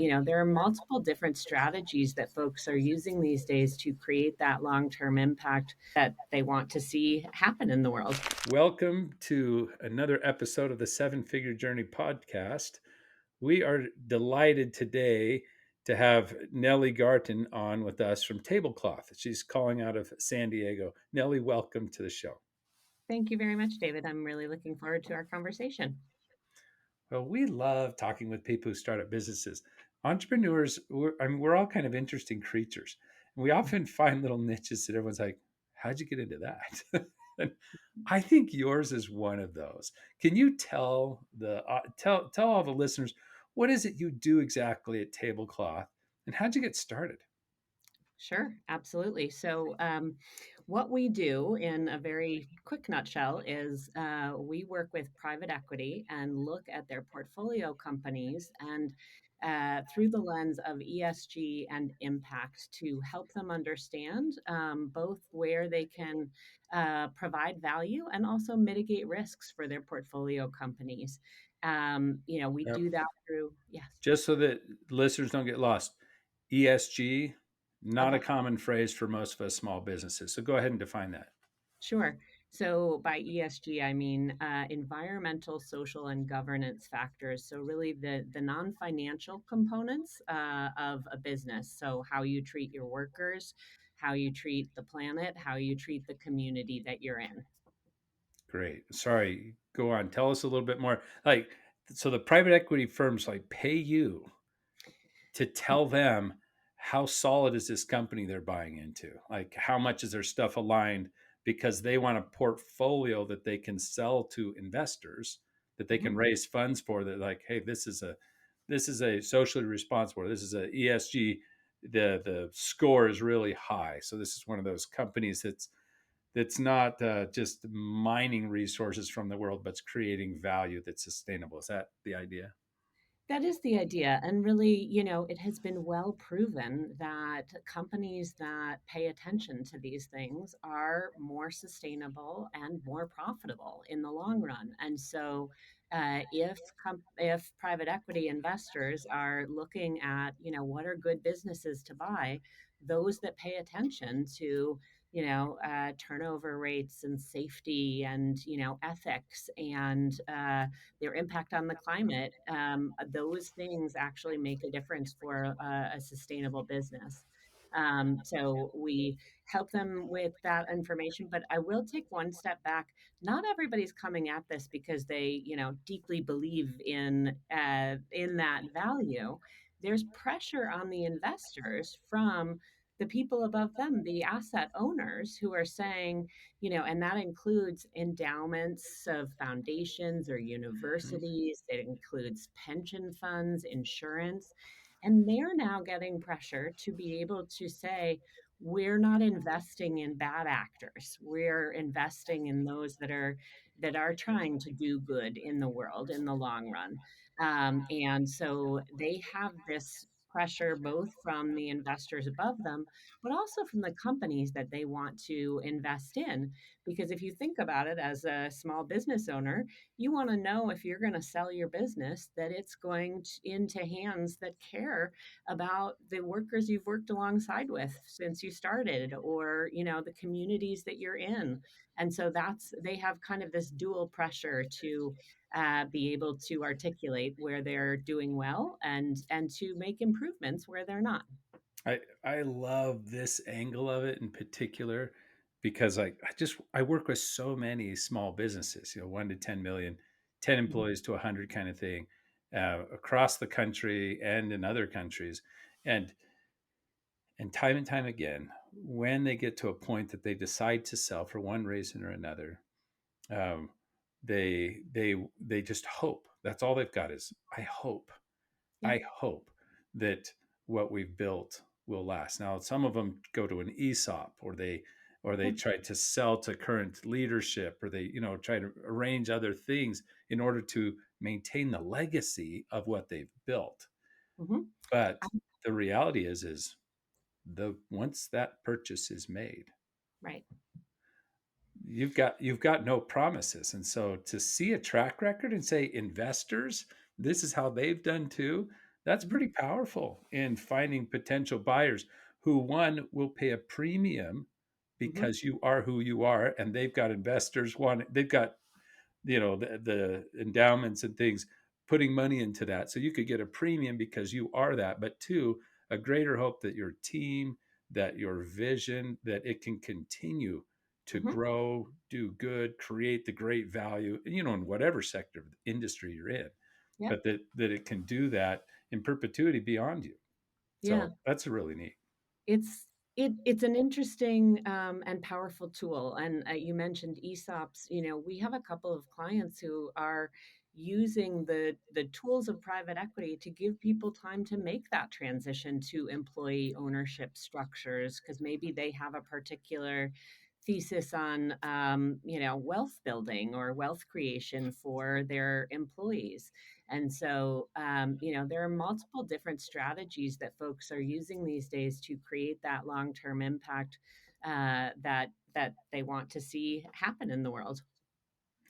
There are multiple different strategies that folks are using these days to create that long-term impact that they want to see happen in the world. Welcome to another episode of the Seven Figure Journey podcast. We are delighted today to have Nellie Garton on with us from Tablecloth. She's calling out of San Diego. Nellie, welcome to the show. Thank you very much, David. I'm really looking forward to our conversation. Well, we love talking with people who start up businesses. Entrepreneurs, we're all kind of interesting creatures. And we often find little niches that everyone's like, how'd you get into that? And I think yours is one of those. Can you tell all the listeners what is it you do exactly at Tablecloth, and how'd you get started? Sure, absolutely. So, what we do in a very quick nutshell is we work with private equity and look at their portfolio companies and through the lens of ESG and impact to help them understand both where they can provide value and also mitigate risks for their portfolio companies. We Yep. do that through, yes. Just so that listeners don't get lost, ESG, not a Okay. common phrase for most of us small businesses. So go ahead and define that. Sure. So by ESG, I mean environmental, social, and governance factors. So really the non-financial components of a business. So how you treat your workers, how you treat the planet, how you treat the community that you're in. Great. Sorry, go on. Tell us a little bit more. Like, so the private equity firms like pay you to tell them how solid is this company they're buying into? Like, how much is their stuff aligned because they want a portfolio that they can sell to investors that they can Mhm. raise funds for that like, hey, this is a socially responsible, this is a ESG, the score is really high. So this is one of those companies that's not just mining resources from the world, but it's creating value that's sustainable. Is that the idea? That is the idea. And really, it has been well proven that companies that pay attention to these things are more sustainable and more profitable in the long run. And so, if private equity investors are looking at, what are good businesses to buy, those that pay attention to, turnover rates and safety and, ethics and their impact on the climate, those things actually make a difference for a sustainable business. So we help them with that information, but I will take one step back. Not everybody's coming at this because they, deeply believe in that value. There's pressure on the investors from the people above them, the asset owners, who are saying, and that includes endowments of foundations or universities, it includes pension funds, insurance. And they're now getting pressure to be able to say, we're not investing in bad actors. We're investing in those that are trying to do good in the world in the long run. And so they have this pressure both from the investors above them, but also from the companies that they want to invest in. Because if you think about it as a small business owner, you want to know if you're going to sell your business that it's going into hands that care about the workers you've worked alongside with since you started, or the communities that you're in. And so they have kind of this dual pressure to be able to articulate where they're doing well and to make improvements where they're not. I love this angle of it in particular because I work with so many small businesses, 1 to 10 million, 10 Mhm. employees to 100 kind of thing, across the country and in other countries, and and time again, when they get to a point that they decide to sell for one reason or another, um, they just hope. That's all they've got is Yeah. I hope that what we've built will last. Now, some of them go to an ESOP, or they Yeah. try to sell to current leadership, or they try to arrange other things in order to maintain the legacy of what they've built. Mhm. But the reality is the once that purchase is made, Right. you've got no promises. And so to see a track record and say investors, this is how they've done too, That's Mhm. pretty powerful in finding potential buyers who, one, will pay a premium Mhm. because you are who you are, and they've got investors they've got, the endowments and things putting money into that. So you could get a premium because you are that. But two, a greater hope that your team, that your vision, that it can continue to Mhm. grow, do good, create the great value, in whatever sector of the industry you're in, Yep. but that it can do that in perpetuity beyond you. Yeah. So that's really neat. It's it's an interesting, and powerful tool, and, you mentioned ESOPs, we have a couple of clients who are using the tools of private equity to give people time to make that transition to employee ownership structures, because maybe they have a particular thesis on, wealth building or wealth creation for their employees. And so, there are multiple different strategies that folks are using these days to create that long-term impact that they want to see happen in the world.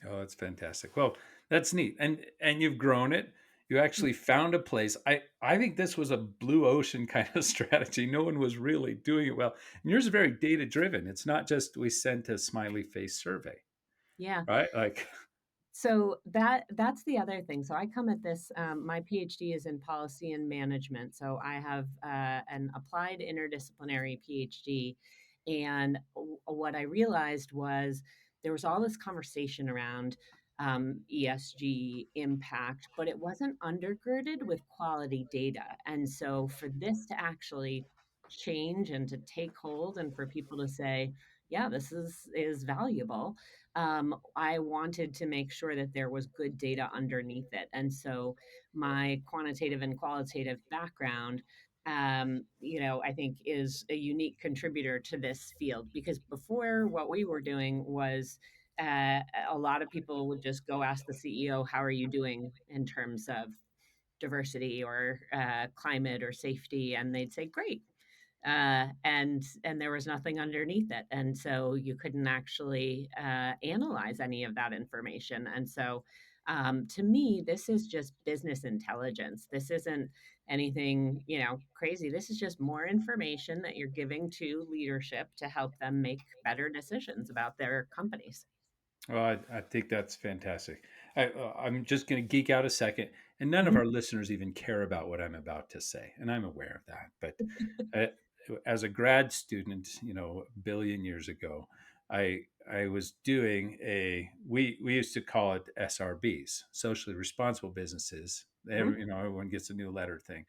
Oh, that's fantastic. Well, that's neat. And you've grown it. You actually found a place. I think this was a blue ocean kind of strategy. No one was really doing it well. And yours is very data driven. It's not just we sent a smiley face survey, Yeah. right? Like, So that's the other thing. So I come at this. My PhD is in policy and management. So I have an applied interdisciplinary PhD, and what I realized was there was all this conversation around ESG impact, but it wasn't undergirded with quality data. And so for this to actually change and to take hold, and for people to say, yeah, this is valuable, I wanted to make sure that there was good data underneath it. And so my quantitative and qualitative background, I think is a unique contributor to this field, because before what we were doing was a lot of people would just go ask the CEO, how are you doing in terms of diversity or climate or safety? And they'd say, great. And there was nothing underneath it, and so you couldn't actually analyze any of that information. And so, to me, this is just business intelligence. This isn't anything crazy. This is just more information that you're giving to leadership to help them make better decisions about their companies. well, I think that's fantastic. I'm just going to geek out a second, and none of Mhm. our listeners even care about what I'm about to say, and I'm aware of that. But as a grad student, a billion years ago, I was doing we used to call it SRBs, socially responsible businesses. Mhm. Everyone gets a new letter thing,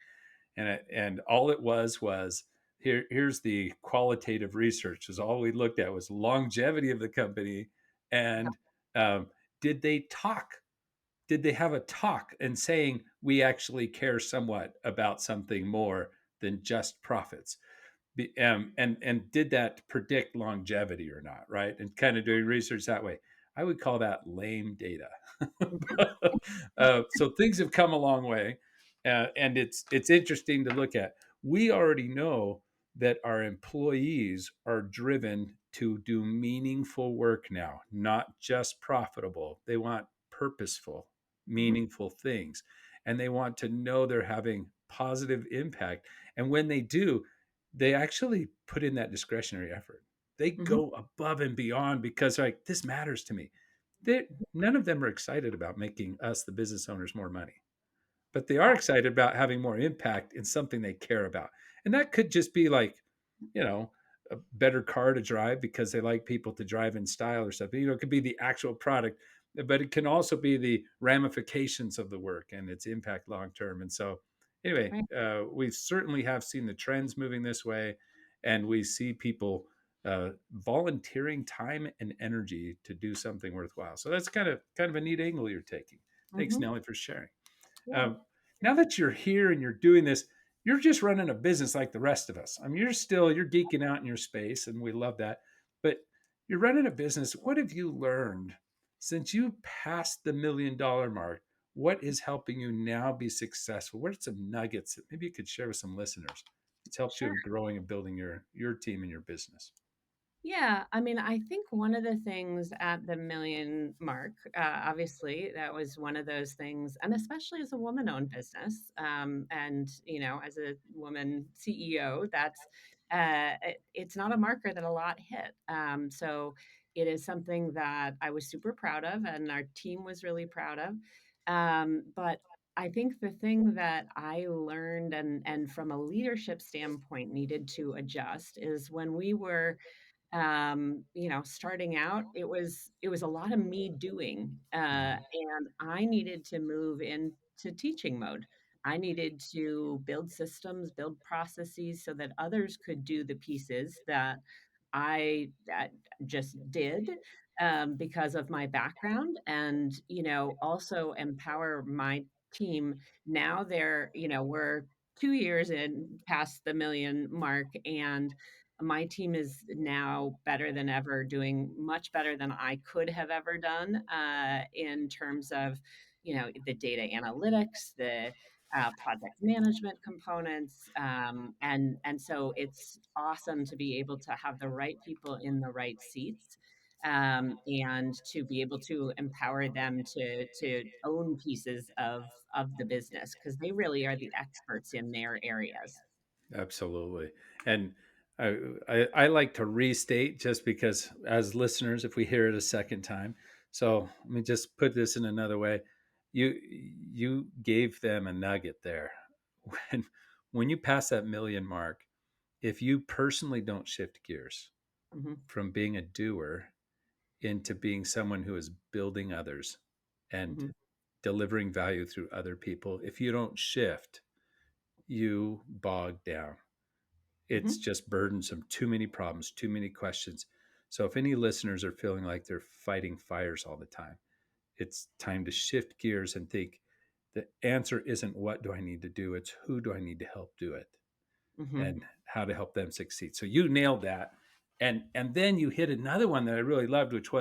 and all it was here's the qualitative research. Is all we looked at was longevity of the company and um, did they talk? Did they have a talk and saying we actually care somewhat about something more than just profits? And did that predict longevity or not, right? And kind of doing research that way. I would call that lame data. Mhm. So things have come a long way, and it's interesting to look at. We already know that our employees are driven to do meaningful work now, not just profitable. They want purposeful, Mhm. meaningful things, and they want to know they're having positive impact. And when they do, they actually put in that discretionary effort. They Mhm. go above and beyond because like this matters to me. They, none of them are excited about making us, the business owners, more money, but they are Uh, excited about having more impact in something they care about. And that could just be like, you know, a better car to drive because they like people to drive in style or something. It could be the actual product, but it can also be the ramifications of the work and its impact long term. And so, anyway, right. we certainly have seen the trends moving this way, and we see people volunteering time and energy to do something worthwhile. So that's kind of a neat angle you're taking. Thanks, Mhm. Nellie, for sharing. Yeah. Um, now that you're here and you're doing this, you're just running a business like the rest of us. I mean, you're geeking out in your space, and we love that. But you're running a business. What have you learned since you passed the $1 million mark? What is helping you now be successful? What are some nuggets that maybe you could share with some listeners? It's helped you Sure. in growing and building your team and your business. Yeah, I mean, I think one of the things at the million mark, obviously, that was one of those things, and especially as a woman-owned business, and as a woman CEO, it's not a marker that a lot hit. So it is something that I was super proud of, and our team was really proud of. But I think the thing that I learned and from a leadership standpoint needed to adjust is when we were starting out, it was a lot of me doing, Mhm. and I needed to move into teaching mode. I needed to build systems, build processes so that others could do the pieces that I just did, because of my background and, also empower my team. Now we're 2 years in past the million mark, and my team is now better than ever, doing much better than I could have ever done, in terms of, the data analytics, the project management components, and so it's awesome to be able to have the right people in the right seats, and to be able to empower them to own pieces of the business because they really are the experts in their areas. Absolutely. And I like to restate just because, as listeners, if we hear it a second time, so let me just put this in another way. You gave them a nugget there. When when you pass that million mark, if you personally don't shift gears Hmm. from being a doer into being someone who is building others and Hmm. delivering value through other people, if you don't shift, you bog down. It's Hmm. just burdensome, too many problems, too many questions. So if any listeners are feeling like they're fighting fires all the time, it's time to shift gears and think the answer isn't what do I need to do, it's who do I need to help do it Hmm. and how to help them succeed. So you nailed that. And then you hit another one that I really loved, which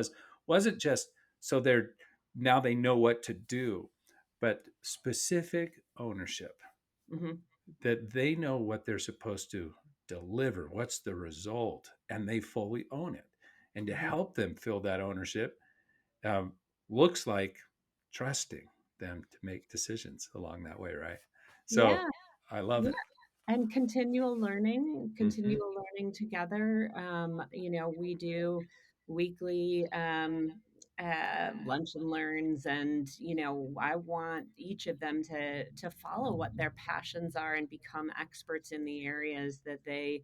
wasn't just so they're now they know what to do, but specific ownership, Hmm. that they know what they're supposed to deliver, what's the result, and they fully own it. And to Hmm. help them feel that ownership um, looks like trusting them to make decisions along that way, right? So Yeah. I love Yeah. it. And Hmm. continual learning together. We do weekly lunch and learns, and I want each of them to follow what their passions are and become experts in the areas that they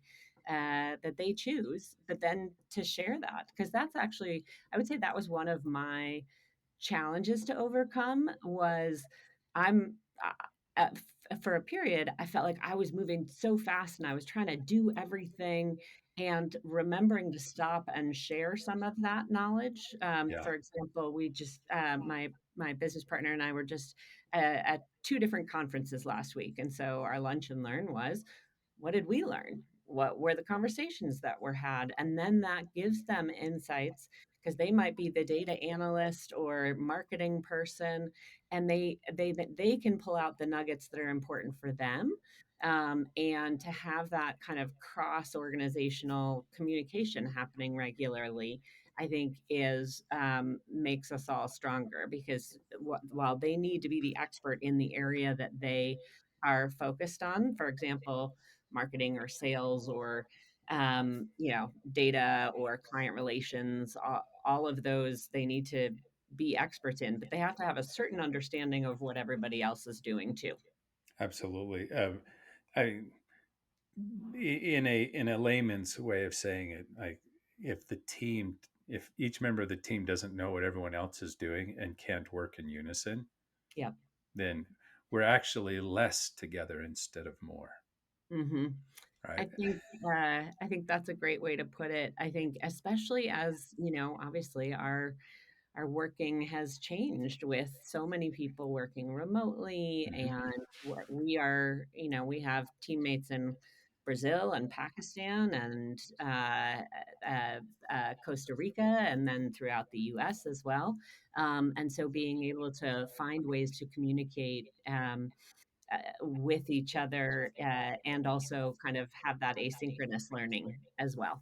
choose. But then to share that, because that's actually, I would say that was one of my challenges to overcome was I'm for a period I felt like I was moving so fast and I was trying to do everything and remembering to stop and share some of that knowledge. Yeah, For example, we just my business partner and I were just at two different conferences last week, and so our lunch and learn was, what did we learn? What were the conversations that were had? And then that gives them insights because they might be the data analyst or marketing person, and they can pull out the nuggets that are important for them. And to have that kind of cross organizational communication happening regularly, I think is makes us all stronger because while they need to be the expert in the area that they are focused on, for example, marketing or sales or data or client relations, all of those they need to be experts in, but they have to have a certain understanding of what everybody else is doing too. absolutely. I in a layman's way of saying it, like if each member of the team doesn't know what everyone else is doing and can't work in unison, Yep. then we're actually less together instead of more, Hmm. right? I think that's a great way to put it. I think especially as obviously our working has changed with so many people working remotely, Hmm. and we have teammates in Brazil and Pakistan and Costa Rica, and then throughout the US as well. And so being able to find ways to communicate with each other, and also kind of have that asynchronous learning as well.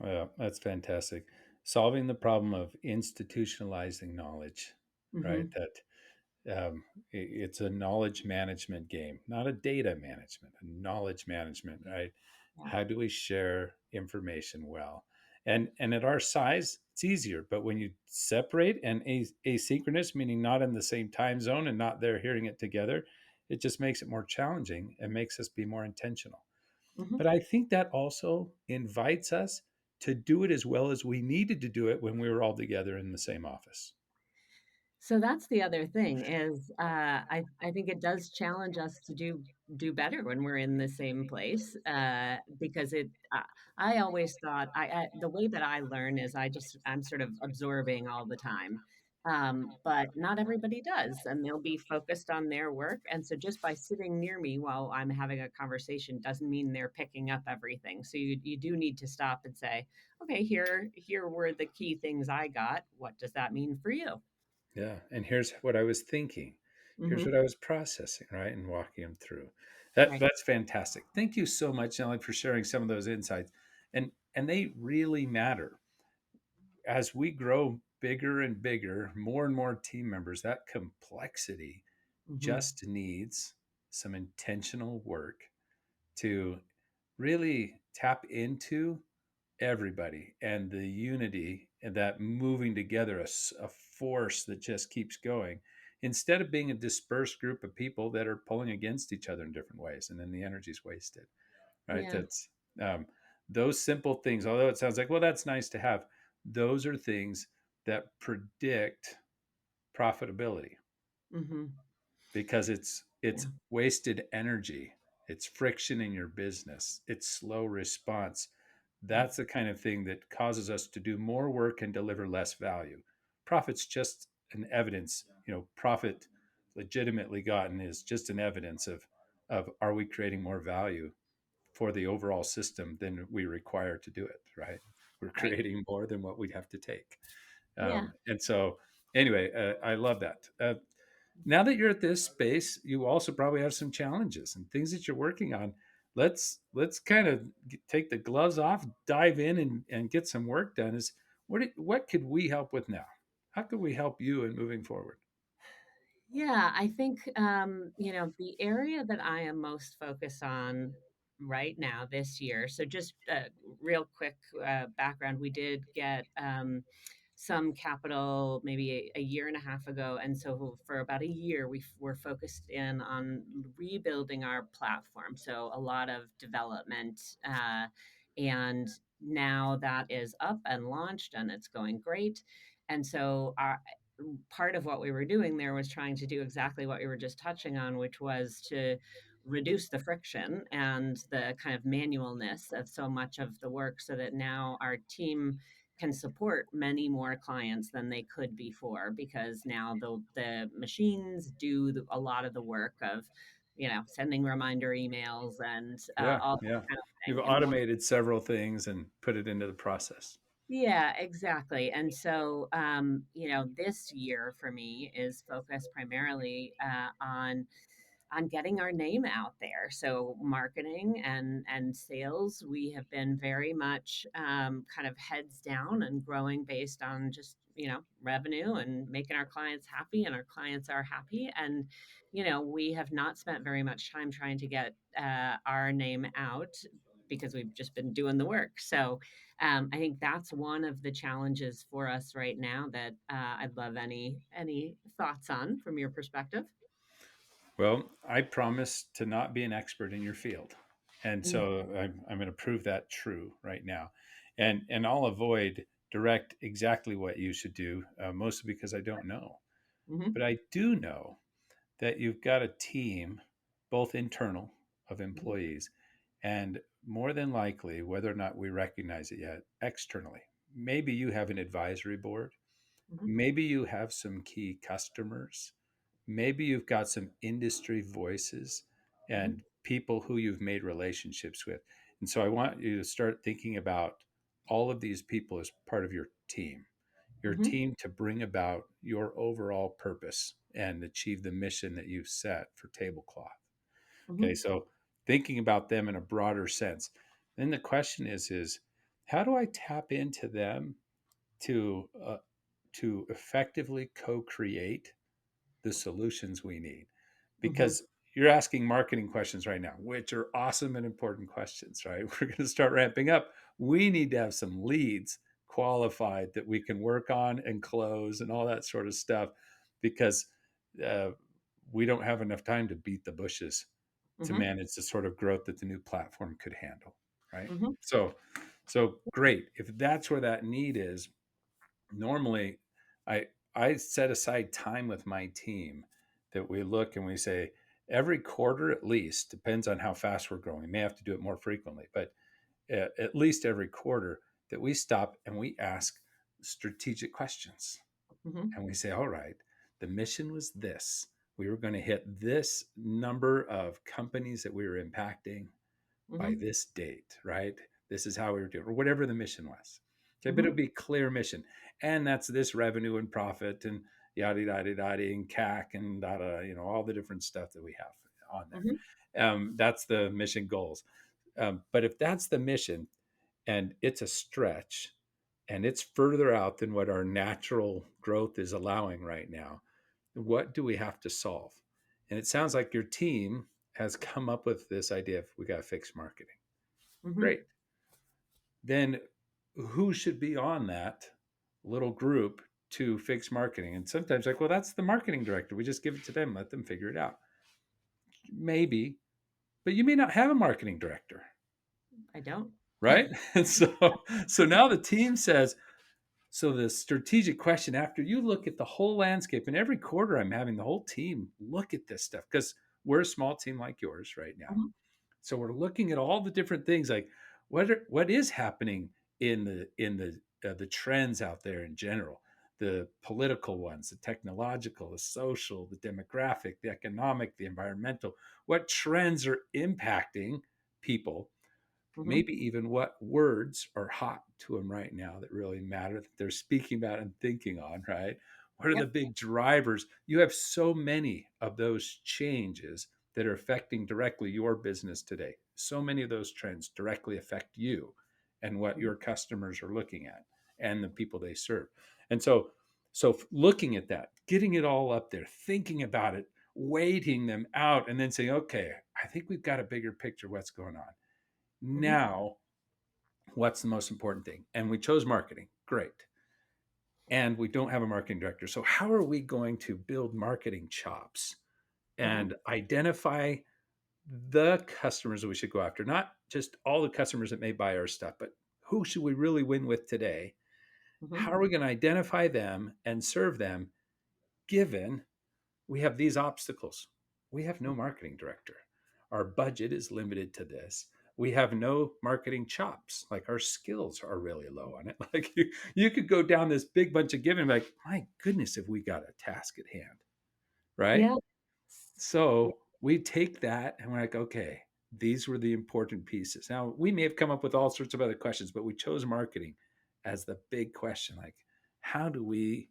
Yeah, that's fantastic. Solving the problem of institutionalizing knowledge, right? Hmm. It's a knowledge management game, not a data management, a knowledge management, right? Yeah. How do we share information well? And at our size, it's easier. But when you separate and asynchronous, meaning not in the same time zone and not there hearing it together, it just makes it more challenging and makes us be more intentional. Hmm. But I think that also invites us to do it as well as we needed to do it when we were all together in the same office. So that's the other thing is, I think it does challenge us to do better when we're in the same place, because I always thought the way that I learn is I'm sort of absorbing all the time, but not everybody does, and they'll be focused on their work, and so just by sitting near me while I'm having a conversation doesn't mean they're picking up everything. So you do need to stop and say, okay, here were the key things I got. What does that mean for you? Yeah. And here's what I was thinking. Here's what Hmm. I was processing, right? And walking them through. That Right. that's fantastic. Thank you so much, Nellie, for sharing some of those insights. And they really matter. As we grow bigger and bigger, more and more team members, that complexity Mhm. just needs some intentional work to really tap into everybody and the unity and that moving together, a force that just keeps going instead of being a dispersed group of people that are pulling against each other in different ways and then the energy's wasted, right? Yeah. That's um, those simple things, although it sounds like, well, that's nice to have, those are things that predict profitability Mhm. because it's Yeah. wasted energy, it's friction in your business, it's slow response. Yeah. That's the kind of thing that causes us to do more work and deliver less value. Profit's just an evidence, profit legitimately gotten is just an evidence of are we creating more value for the overall system than we require to do it, right? We're Right. creating more than what we'd have to take. Yeah. And so anyway, I love that. Now that you're at this space, you also probably have some challenges and things that you're working on. Let's kind of take the gloves off, dive in, and get some work done. Is what could we help with now? How could we help you in moving forward? Yeah, I think, the area that I am most focused on right now this year. So, just real quick background, we did get some capital maybe a year and a half ago. And so, for about a year, were focused in on rebuilding our platform. So, a lot of development. And now that is up and launched and it's going great. And so, part of what we were doing there was trying to do exactly what we were just touching on, which was to reduce the friction and the kind of manualness of so much of the work so that now our team can support many more clients than they could before because now the machines do a lot of the work of sending reminder emails and Yeah, all yeah. that kind of You've thing and more. automated several things and put it into the process. Yeah, exactly. And so, this year for me is focused primarily on getting our name out there. So marketing and sales, we have been very much kind of heads down and growing based on just revenue and making our clients happy, and our clients are happy. And we have not spent very much time trying to get our name out because we've just been doing the work. So I think that's one of the challenges for us right now that I'd love any thoughts on from your perspective. Well, I promise to not be an expert in your field. And Mm. so I'm going to prove that true right now. And I'll avoid direct exactly what you should do, mostly because I don't know. Mhm. But I do know that you've got a team, both internal of Mhm. employees and more than likely, whether or not we recognize it yet, externally. Maybe you have an advisory board. Mhm. Maybe you have some key customers. Maybe you've got some industry voices Mhm. and people who you've made relationships with. And so I want you to start thinking about all of these people as part of your Mhm. team to bring about your overall purpose and achieve the mission that you've set for Tablecloth. Okay, Mhm. so thinking about them in a broader sense. Then the question is How do I tap into them to effectively co-create the solutions we need? Mhm. Because you're asking marketing questions right now, which are awesome and important questions, right? We're going to start ramping up. We need to have some leads qualified that we can work on and close and all that sort of stuff, because uh, we don't have enough time to beat the bushes to Mhm. manage the sort of growth that the new platform could handle, right? Mhm. So great. If that's where that need is, normally I I set aside time with my team that we look and we say every quarter at least, depends on how fast we're growing. We may have to do it more frequently, but at least every quarter that we stop and we ask strategic questions. Mhm. And we say, all right, the mission was this. We were going to hit this number of companies that we were impacting by Mhm. this date, right? This is how we were doing, or whatever the mission was. Okay, but it'll Mhm. be clear mission. And that's this revenue and profit and yada yada yada and CAC and data, all the different stuff that we have on Mhm. there. That's the mission goals. But if that's the mission and it's a stretch and it's further out than what our natural growth is allowing right now, what do we have to solve? And it sounds like your team has come up with this idea of we got to fix marketing. Mhm. Great. Then who should be on that little group to fix marketing? And sometimes, like, well, that's the marketing director. We just give it to them, let them figure it out. Maybe, but you may not have a marketing director, I don't. right? And so now the team says, so the strategic question, after you look at the whole landscape, and every quarter I'm having the whole team look at this stuff because we're a small team like yours right now. Mhm. So we're looking at all the different things, like what is happening in the trends out there in general, the political ones, the technological, the social, the demographic, the economic, the environmental. What trends are impacting people? Mhm. Maybe even what words are hot to them right now that really matter, that they're speaking about and thinking on, right? What are the Yep. big drivers? You have so many of those changes that are affecting directly your business today. So many of those trends directly affect you and what Mhm. your customers are looking at and the people they serve. And so looking at that, getting it all up there, thinking about it, weighting them out, and then saying, okay, I think we've got a bigger picture of what's going on. Mhm. Now, what's the most important thing? And we chose marketing. Great. And we don't have a marketing director. So, how are we going to build marketing chops Mhm. and identify the customers that we should go after? Not just all the customers that may buy our stuff, but who should we really win with today? How Mhm. are we going to identify them and serve them given we have these obstacles? We have no marketing director. Our budget is limited to this. We have no marketing chops. Like, our skills are really low on it. Like, you could go down this big bunch of giving, like, my goodness, if we got a task at hand, right? Yeah. Yeah. So we take that and we're like, okay, these were the important pieces. Now, we may have come up with all sorts of other questions, but we chose marketing as the big question. Like, how do we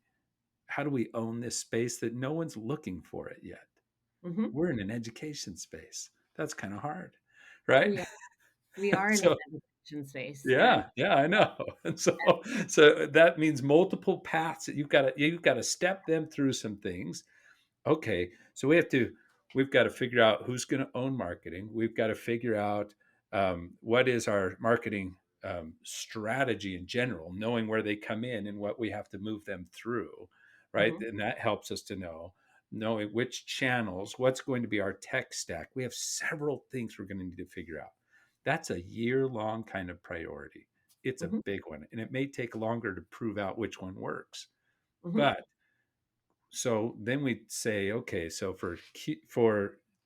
own this space that no one's looking for it yet? Mhm. We're in an education space. That's kind of hard, right? We are in an So education space, and yeah, I know. And so that means multiple paths that you've got to step them through some things. Okay, so we've got to figure out who's going to own marketing. We've got to figure out what is our marketing strategy in general, knowing where they come in and what we have to move them through, right? Mhm. And that helps us to knowing which channels, what's going to be our tech stack. We have several things we're going to need to figure out. That's a year-long kind of priority. It's a Mhm. big one, and it may take longer to prove out which one works. Mhm. But so then we say, okay, so for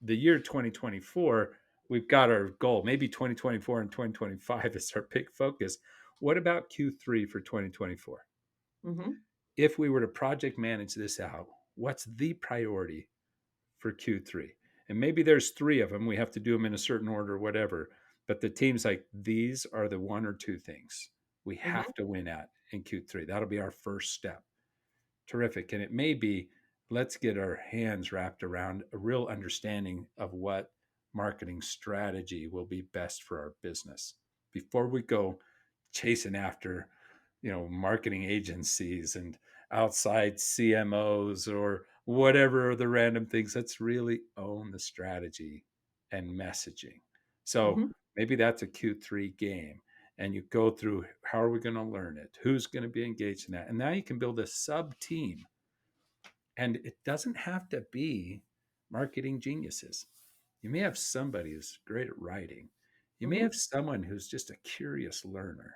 the year 2024, we've got our goal. Maybe 2024 and 2025 is our big focus. What about Q3 for 2024? Mhm. If we were to project manage this out, what's the priority for Q3? And maybe there's three of them. We have to do them in a certain order, whatever. But the team's like, these are the one or two things we Mhm. have to win at in Q3. That'll be our first step. Terrific. And it may be, let's get our hands wrapped around a real understanding of what marketing strategy will be best for our business before we go chasing after, marketing agencies and outside CMOs or whatever the random things. Let's really own the strategy and messaging. So Mhm. maybe that's a Q3 game. And you go through, how are we going to learn it? Who's going to be engaged in that? And now you can build a sub team. And it doesn't have to be marketing geniuses. You may have somebody who's great at writing. You may Mhm. have someone who's just a curious learner.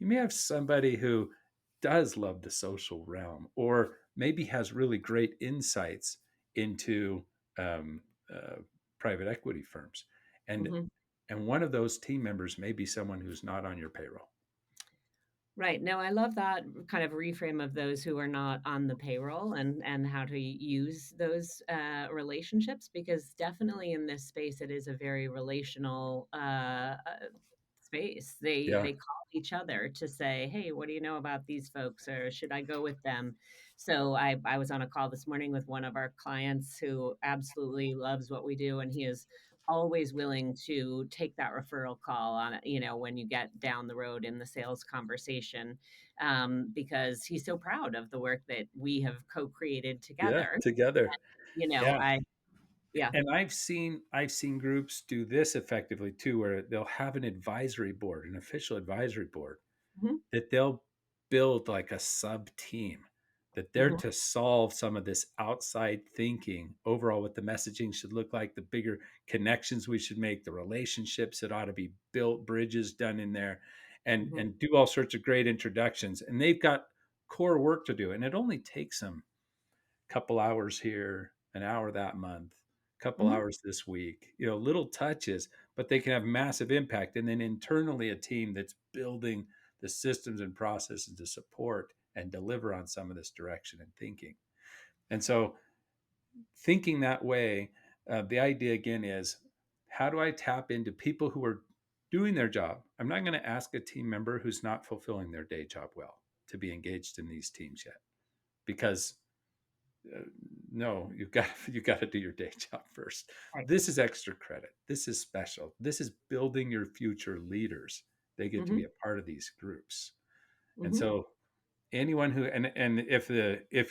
You may have somebody who does love the social realm, or maybe has really great insights into um, uh, private equity firms. And Mhm. and one of those team members may be someone who's not on your payroll. Right. No, I love that kind of reframe of those who are not on the payroll, and how to use those relationships, because definitely in this space it is a very relational space. Yeah, They call each other to say, "Hey, what do you know about these folks, or should I go with them?" So I was on a call this morning with one of our clients who absolutely loves what we do, and he is always willing to take that referral call on it, when you get down the road in the sales conversation, because he's so proud of the work that we have co-created yeah, together. together. And Yeah. I, yeah. And I've seen groups do this effectively too, where they'll have an advisory board, an official advisory board, Hmm. that they'll build like a sub team, that they're Hmm. to solve some of this outside thinking overall, what the messaging should look like, the bigger connections we should make, the relationships that ought to be built, bridges done in there, Hmm. and do all sorts of great introductions. And they've got core work to do, and it only takes them couple hours here, an hour that month, couple Hmm. hours this week, little touches, but they can have massive impact. And then internally, a team that's building the systems and processes to support and deliver on some of this direction and thinking. And so, thinking that way, the idea again is, how do I tap into people who are doing their job? I'm not going to ask a team member who's not fulfilling their day job well to be engaged in these teams yet, because uh, no, you got to do your day job first. Right. This is extra credit. This is special. This is building your future leaders. They get to be Hmm. a part of these groups. And Hmm. so anyone who, and if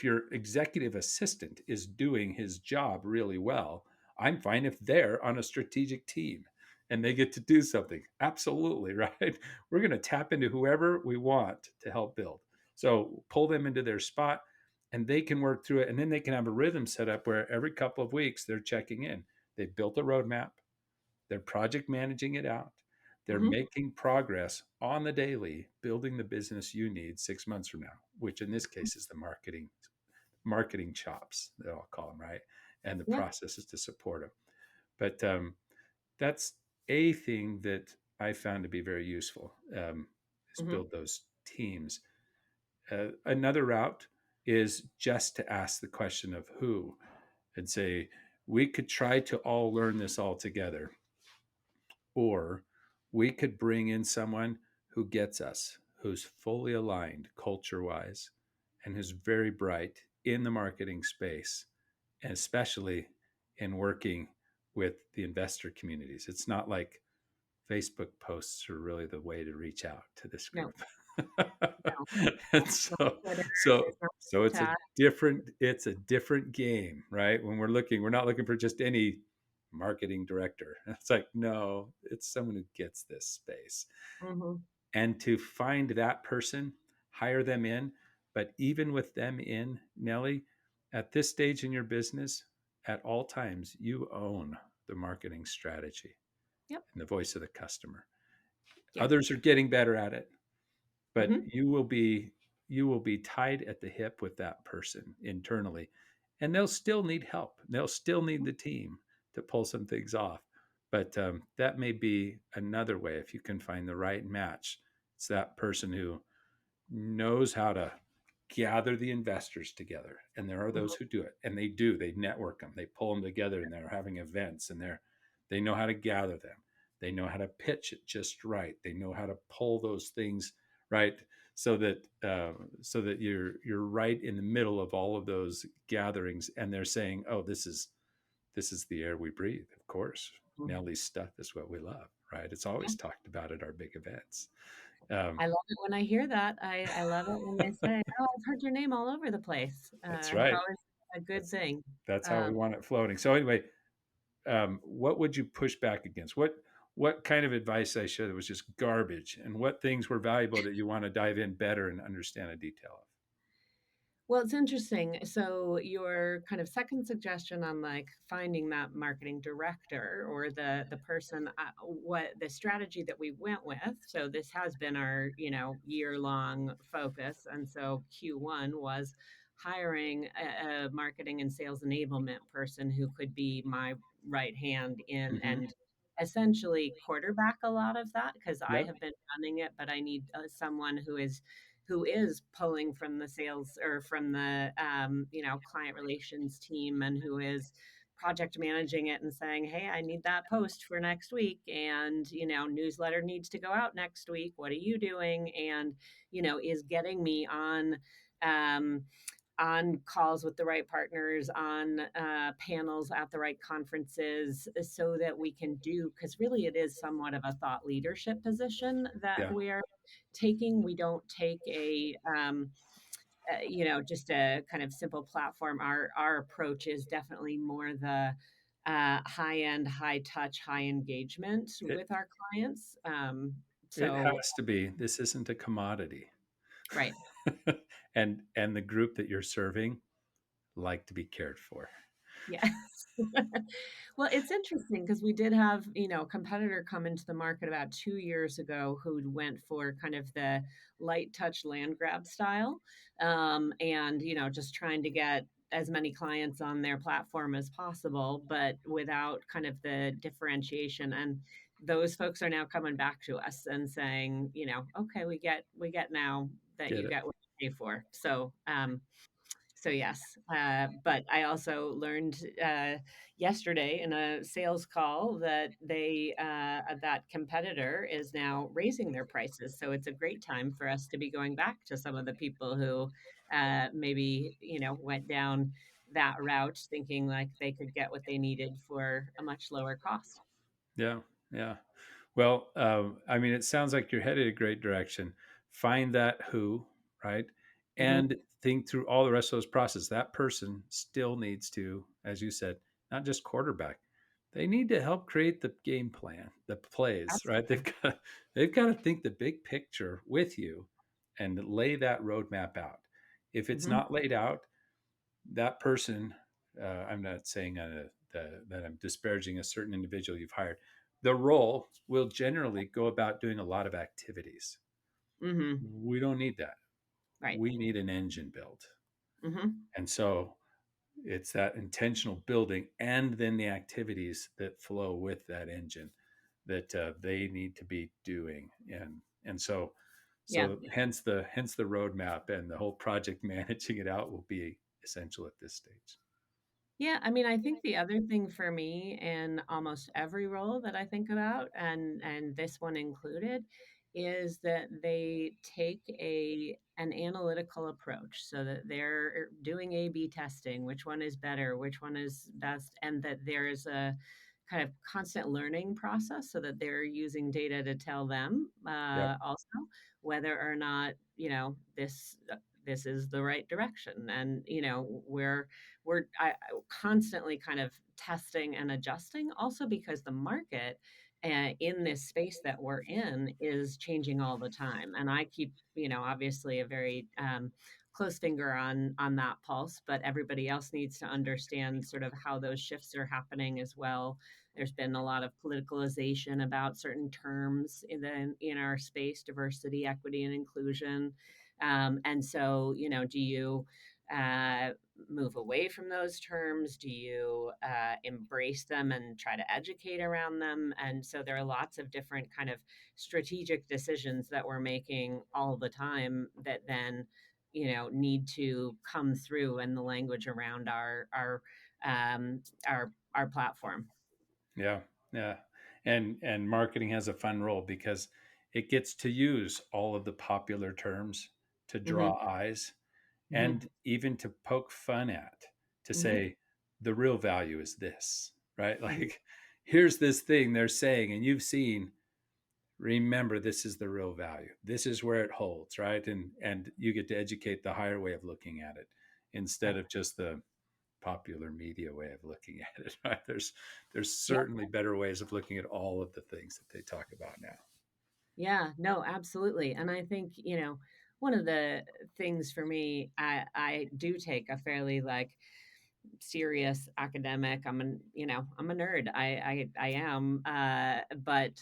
your executive assistant is doing his job really well, I'm fine if they're on a strategic team and they get to do something. Absolutely. Right. We're going to tap into whoever we want to help build, so pull them into their spot, and they can work through it, and then they can have a rhythm set up where every couple of weeks they're checking in. They've built a roadmap, they're project managing it out. They're Hmm. making progress on the daily, building the business you need 6 months from now, which in this case is the marketing chops that I'll call them, right? And the Yeah. processes to support them. But that's a thing that I found to be very useful, is Hmm. build those teams. Another route is just to ask the question of who, and say, we could try to all learn this all together, or we could bring in someone who gets us, who's fully aligned culture wise, and who's very bright in the marketing space, and especially in working with the investor communities. It's not like Facebook posts are really the way to reach out to this No, group. no, And it's not Twitter. so It's not so chat. it's a different game, right? When we're not looking for just any marketing director. It's like, no, it's someone who gets this space. Hmm. And to find that person, hire them in. But even with them in, Nellie, at this stage in your business, at all times, you own the marketing strategy Yep. and the voice of the customer. Yep. Others are getting better at it, but Hmm. you will be tied at the hip with that person internally, and they'll still need help. They'll still need the team to pull some things off. But that may be another way, if you can find the right match. It's that person who knows how to gather the investors together, and there are those Hmm. who do it, and they network them, they pull them together, and they're having events, and they know how to gather them, they know how to pitch it just right, they know how to pull those things right, so that you're right in the middle of all of those gatherings, and they're saying, oh, this is the air we breathe, of course. Hmm. Nellie's stuff is what we love. right? It's Yeah. always talked about at our big events. Um, I love it when I hear that. I love it when they say, "Oh, I've heard your name all over the place." that's It's right. always a good That's thing. that's how we Um, want it floating. So anyway, what would you push back against? What kind of advice I showed that was just garbage, and what things were valuable that you want to dive in better and understand a detail of? well, it's interesting. So your kind of second suggestion on like finding that marketing director or the person, what the strategy that we went with. So this has been our year long focus, and so Q1 was hiring a marketing and sales enablement person who could be my right hand in Hmm. and essentially quarterback a lot of that because I Yep. have been running it, but I need someone who is pulling from the sales or from the client relations team and who is project managing it and saying, hey, I need that post for next week, and newsletter needs to go out next week, what are you doing, and is getting me um, on calls with the right partners, on panels at the right conferences, so that we can do, because really it is somewhat of a thought leadership position that Yeah. we're taking. We don't take just a kind of simple platform. Our approach is definitely more the high end, high touch, high engagement It with our clients. it So has to be. This isn't a commodity. right. And the group that you're serving like to be cared for. Yes. Well, it's interesting because we did have, a competitor come into the market about 2 years ago who went for kind of the light touch land grab style, and, just trying to get as many clients on their platform as possible, but without kind of the differentiation. And those folks are now coming back to us and saying, "Okay, we get now that Get you it? get what you pay for." So yes, but I also learned yesterday in a sales call that that competitor is now raising their prices. So it's a great time for us to be going back to some of the people who maybe went down that route, thinking like they could get what they needed for a much lower cost. Yeah. Yeah. Well, I mean, it sounds like you're headed a great direction. Find that who, right? Hmm. And think through all the rest of those processes. That person still needs to, as you said, not just quarterback. They need to help create the game plan, the plays, right? Absolutely. They've got to think the big picture with you and lay that roadmap out. If it's Hmm. not laid out, that person, I'm not saying that I'm disparaging a certain individual you've hired. The role will generally go about doing a lot of activities. Hmm. We don't need that. Right. We need an engine built. Hmm. And so it's that intentional building and then the activities that flow with that engine that they need to be doing. And so Yeah. hence the roadmap and the whole project managing it out will be essential at this stage. Yeah, I mean, I think the other thing for me in almost every role that I think about, and this one included, is that they take an analytical approach so that they're doing A/B testing, which one is better, which one is best, and that there's a kind of constant learning process so that they're using data to tell them Yep. also whether or not, this is the right direction. And, we're constantly kind of testing and adjusting, also because the market in this space that we're in is changing all the time. And I keep, obviously a very close finger on that pulse, but everybody else needs to understand sort of how those shifts are happening as well. There's been a lot of politicalization about certain terms in our space: diversity, equity, and inclusion. And so, do you uh, move away from those terms? Do you embrace them and try to educate around them? And so there are lots of different kind of strategic decisions that we're making all the time that then need to come through in the language around our platform. Yeah, yeah. And marketing has a fun role because it gets to use all of the popular terms to Hmm. draw eyes Hmm. and even to poke fun at, to Hmm. say the real value is this, right? Hmm. Like here's this thing they're saying and you've seen remember this is the real value. This is where it holds, right? And you get to educate the higher way of looking at it instead Right. of just the popular media way of looking at it. Right? There's Yep. certainly better ways of looking at all of the things that they talk about now. Yeah, no, absolutely. And I think, one of the things for me, I do take a fairly like serious academic. I'm a nerd. I am. But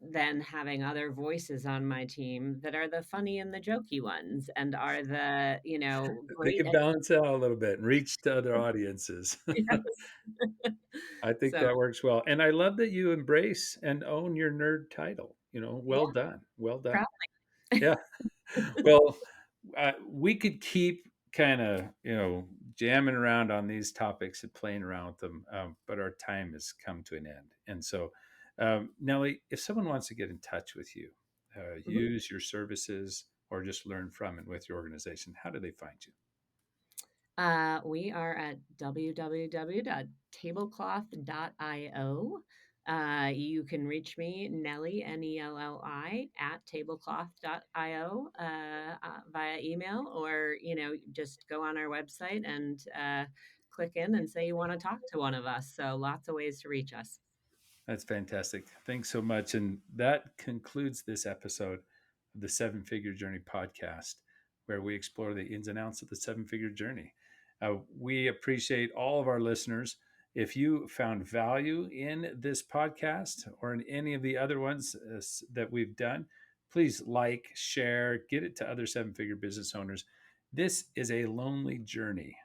then having other voices on my team that are the funny and the jokey ones and are the, They great can balance out a little bit and reach to other audiences. yes. I think So that works well. And I love that you embrace and own your nerd title. yeah, Well done. Well done. proud. Yeah. Well, we could keep kind of, jamming around on these topics and playing around with them, but our time has come to an end. And so, Nellie, if someone wants to get in touch with you, Mhm. use your services, or just learn from and with your organization, how do they find you? We are at www.tablecloth.io. You can reach me, Nellie, Nelli, at tablecloth.io via email, or, just go on our website and click in and say you want to talk to one of us. So lots of ways to reach us. That's fantastic. Thanks so much. And that concludes this episode of the Seven Figure Journey podcast, where we explore the ins and outs of the seven figure journey. We appreciate all of our listeners. If you found value in this podcast or in any of the other ones that we've done, please like, share, get it to other seven figure business owners. This is a lonely journey,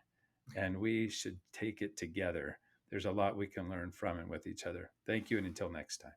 and we should take it together. There's a lot we can learn from and with each other. Thank you, and until next time.